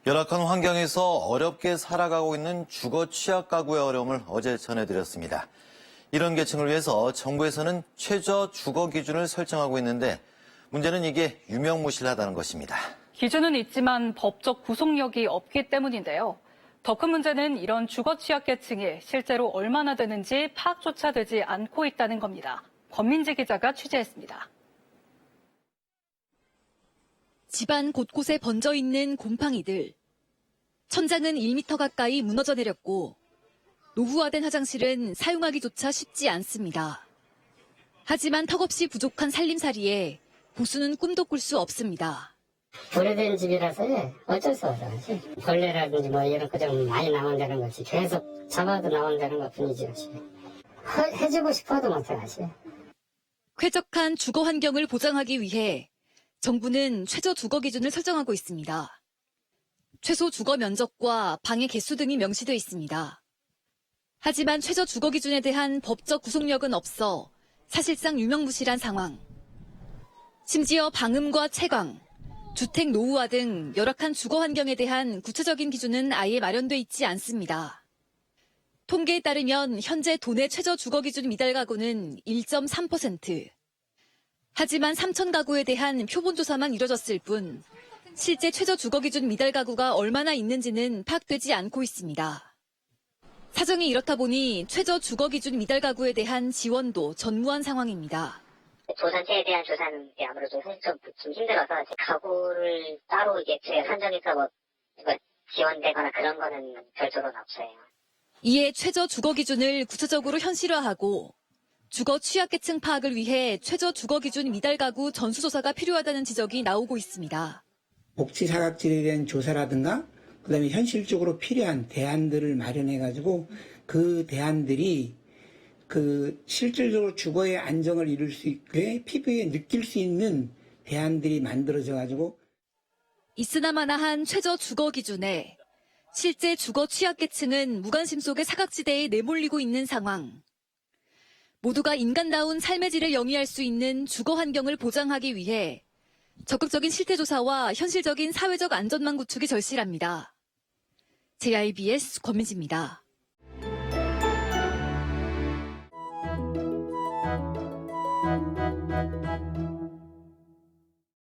열악한 환경에서 어렵게 살아가고 있는 주거 취약 가구의 어려움을 어제 전해드렸습니다. 이런 계층을 위해서 정부에서는 최저 주거 기준을 설정하고 있는데 문제는 이게 유명무실하다는 것입니다. 기준은 있지만 법적 구속력이 없기 때문인데요. 더 큰 문제는 이런 주거 취약 계층이 실제로 얼마나 되는지 파악조차 되지 않고 있다는 겁니다. 권민지 기자가 취재했습니다. 집안 곳곳에 번져 있는 곰팡이들. 천장은 1m 가까이 무너져 내렸고 노후화된 화장실은 사용하기조차 쉽지 않습니다. 하지만 턱없이 부족한 살림살이에 보수는 꿈도 꿀 수 없습니다. 오래된 집이라서 어쩔 수 없어요. 벌레라든지 뭐 이런 거 좀 많이 나온다는 거지. 계속 잡아도 나온다는 것 뿐이지. 해주고 싶어도 못해가지. 쾌적한 주거 환경을 보장하기 위해 정부는 최저 주거 기준을 설정하고 있습니다. 최소 주거 면적과 방의 개수 등이 명시되어 있습니다. 하지만 최저 주거 기준에 대한 법적 구속력은 없어 사실상 유명무실한 상황. 심지어 방음과 채광, 주택 노후화 등 열악한 주거 환경에 대한 구체적인 기준은 아예 마련돼 있지 않습니다. 통계에 따르면 현재 도내 최저 주거 기준 미달 가구는 1.3%. 하지만 3천 가구에 대한 표본 조사만 이뤄졌을 뿐 실제 최저 주거 기준 미달 가구가 얼마나 있는지는 파악되지 않고 있습니다. 사정이 이렇다 보니 최저 주거 기준 미달 가구에 대한 지원도 전무한 상황입니다. 조산체에 대한 조사는 아무래도 사실 좀 힘들어서 가구를 따로 이게 산정해서 뭐 지원되거나 그런 거는 별도로는 없어요. 이에 최저 주거 기준을 구체적으로 현실화하고 주거 취약계층 파악을 위해 최저 주거 기준 미달 가구 전수조사가 필요하다는 지적이 나오고 있습니다. 복지 사각지대에 대한 조사라든가 그다음에 현실적으로 필요한 대안들을 마련해가지고 그 대안들이 실질적으로 주거의 안정을 이룰 수 있게 피부에 느낄 수 있는 대안들이 만들어져가지고 있으나마나한 최저 주거 기준에 실제 주거 취약계층은 무관심 속의 사각지대에 내몰리고 있는 상황. 모두가 인간다운 삶의 질을 영위할 수 있는 주거 환경을 보장하기 위해 적극적인 실태조사와 현실적인 사회적 안전망 구축이 절실합니다. JIBS 권민지입니다.